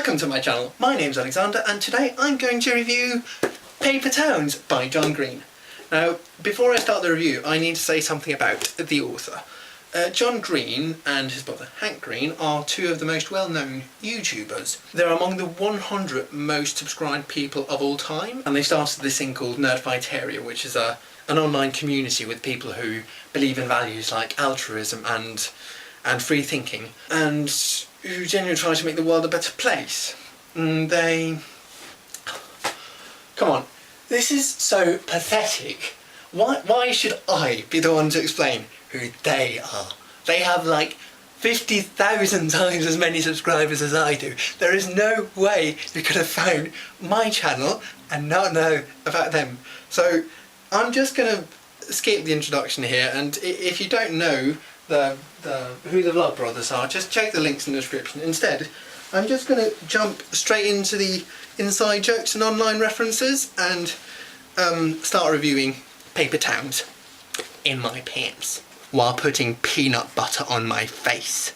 Welcome to my channel. My name's Alexander and today I'm going to review Paper Towns by John Green. Now, before I start the review, I need to say something about the author. John Green and his brother Hank Green are two of the most well-known YouTubers. They're among the 100 most subscribed people of all time, and they started this thing called Nerdfighteria, which is an online community with people who believe in values like altruism and free thinking, and who genuinely try to make the world a better place. Come on, this is so pathetic. Why should I be the one to explain who they are? They have like 50,000 times as many subscribers as I do. There is no way you could have found my channel and not know about them. So I'm just going to skip the introduction here, and if you don't know who the Vlogbrothers are, just check the links in the description. Instead, I'm just going to jump straight into the inside jokes and online references and start reviewing Paper Towns in my pants while putting peanut butter on my face.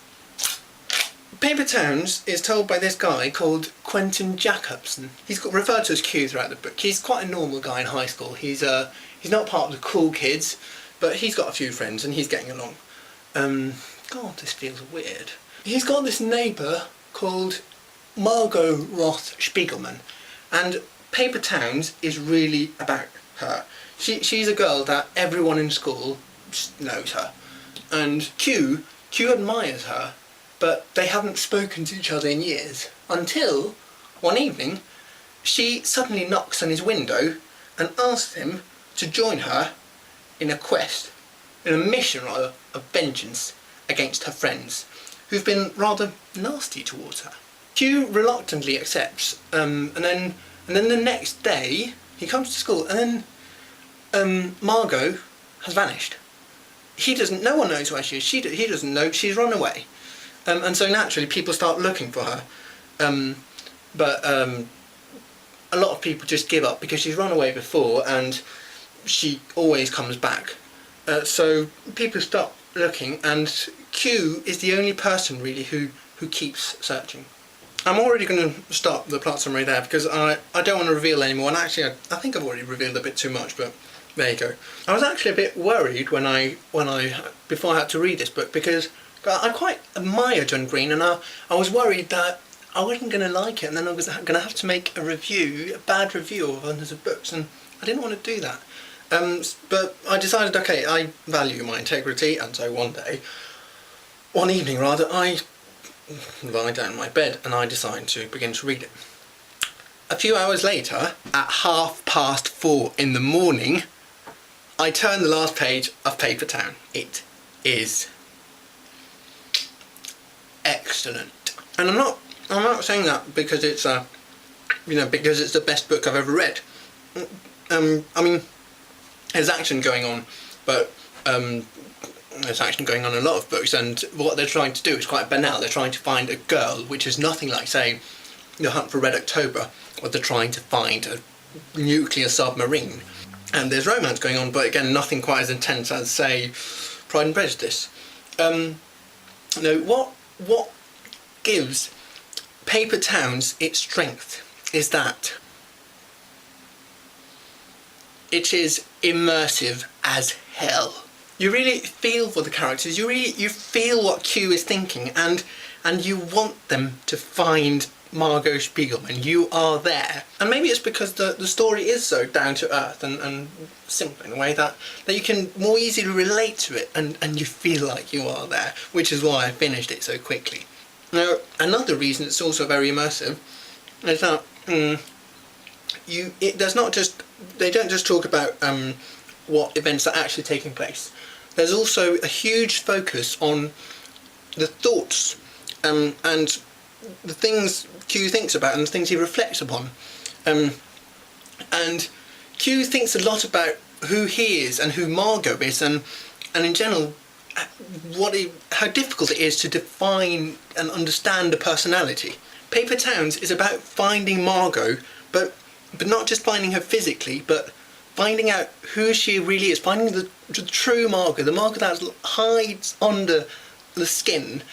Paper Towns is told by this guy called Quentin Jacobson. He's got referred to as Q throughout the book. He's quite a normal guy in high school. He's not part of the cool kids, but he's got a few friends and he's getting along. God, this feels weird. He's got this neighbour called Margot Roth Spiegelman, and Paper Towns is really about her. She's a girl that everyone in school just knows her, and Q admires her, but they haven't spoken to each other in years, until one evening she suddenly knocks on his window and asks him to join her in a quest, in a mission rather, of vengeance against her friends, who've been rather nasty towards her. Q reluctantly accepts, and then the next day he comes to school, and then Margot has vanished. No one knows where she is. He doesn't know. She's run away, and so naturally people start looking for her. But a lot of people just give up because she's run away before, and she always comes back. So people stop looking, and Q is the only person really who keeps searching. I'm already going to stop the plot summary there because I don't want to reveal anymore, and actually I think I've already revealed a bit too much, but there you go. I was actually a bit worried before I had to read this book, because I quite admire John Green, and I was worried that I wasn't going to like it, and then I was going to have to make a bad review of hundreds of books, and I didn't want to do that. But I decided, okay, I value my integrity, and so one evening rather, I lie down in my bed and I decide to begin to read it. A few hours later, at 4:30 in the morning, I turn the last page of Paper Town. It is excellent, and I'm not saying that because it's because it's the best book I've ever read. I mean, there's action going on, but there's action going on in a lot of books, and what they're trying to do is quite banal. They're trying to find a girl, which is nothing like, say, The Hunt for Red October, or they're trying to find a nuclear submarine. And there's romance going on, but again, nothing quite as intense as, say, Pride and Prejudice. What gives Paper Towns its strength is that it is immersive as hell. You really feel for the characters. You feel what Q is thinking, and you want them to find Margot Spiegelman. You are there, and maybe it's because the story is so down to earth and simple in a way that you can more easily relate to it, and you feel like you are there, which is why I finished it so quickly. Now, another reason it's also very immersive is that they don't just talk about what events are actually taking place. There's also a huge focus on the thoughts and the things Q thinks about and the things he reflects upon. And Q thinks a lot about who he is and who Margot is, and in general how difficult it is to define and understand a personality. Paper Towns is about finding Margot, but not just finding her physically, but finding out who she really is, finding the true Margot, the Margot that hides under the skin,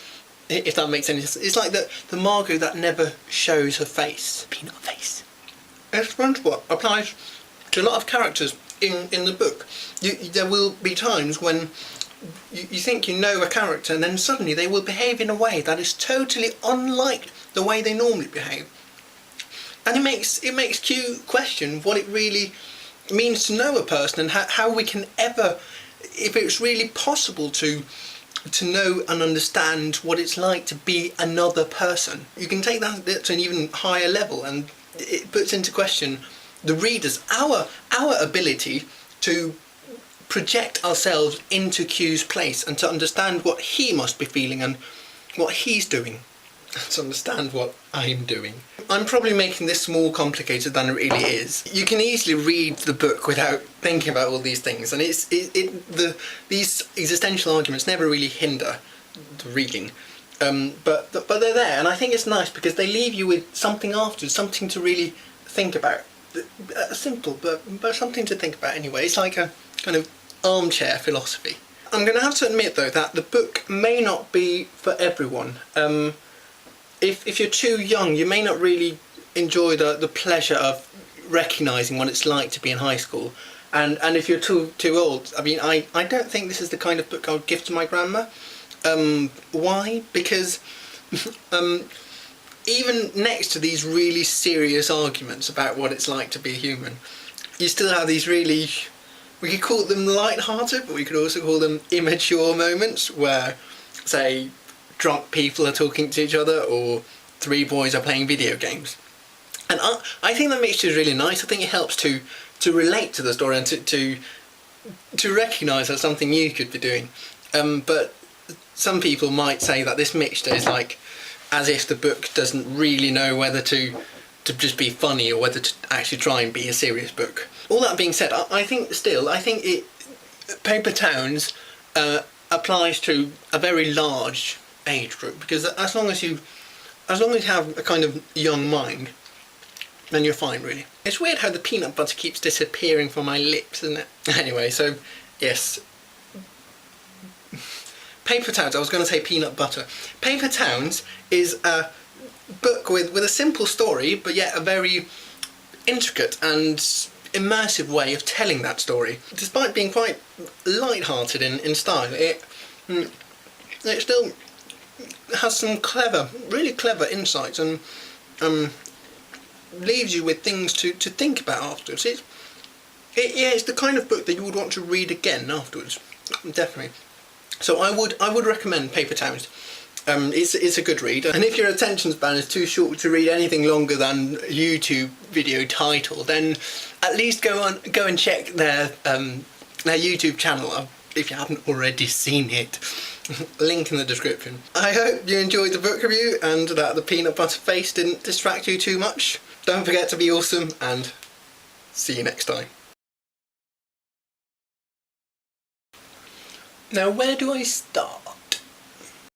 if that makes any sense. It's like the Margot that never shows her face. Peanut face. SpongeBob applies to a lot of characters in the book. There will be times when you think you know a character and then suddenly they will behave in a way that is totally unlike the way they normally behave. And it makes Q question what it really means to know a person and how we can ever, if it's really possible to know and understand what it's like to be another person. You can take that to an even higher level, and it puts into question the readers, our ability to project ourselves into Q's place and to understand what he must be feeling and what he's doing, to understand what I'm doing. I'm probably making this more complicated than it really is. You can easily read the book without thinking about all these things, and these existential arguments never really hinder the reading. But they're there, and I think it's nice because they leave you with something afterwards, something to really think about. Simple, but something to think about anyway. It's like a kind of armchair philosophy. I'm going to have to admit though that the book may not be for everyone. If you're too young, you may not really enjoy the pleasure of recognising what it's like to be in high school. And if you're too old, I mean, I don't think this is the kind of book I would give to my grandma. Why? Because even next to these really serious arguments about what it's like to be a human, you still have these really, we could call them light-hearted, but we could also call them immature moments where, say, drunk people are talking to each other or three boys are playing video games. And I think that mixture is really nice. I think it helps to relate to the story and to recognise that something you could be doing. But some people might say that this mixture is like as if the book doesn't really know whether to just be funny or whether to actually try and be a serious book. All that being said, I think Paper Towns applies to a very large age group, because as long as you have a kind of young mind, then you're fine, really. It's weird how the peanut butter keeps disappearing from my lips, isn't it? Anyway, so yes, Paper Towns, I was going to say peanut butter. Paper Towns is a book with a simple story, but yet a very intricate and immersive way of telling that story. Despite being quite light-hearted in style, it still has some really clever insights and leaves you with things to think about afterwards. It's the kind of book that you would want to read again afterwards, definitely. So I would recommend Paper Towns. It's a good read, and if your attention span is too short to read anything longer than a YouTube video title, then at least go and check their YouTube channel if you haven't already seen it. Link in the description. I hope you enjoyed the book review and that the peanut butter face didn't distract you too much. Don't forget to be awesome, and see you next time. Now, where do I start?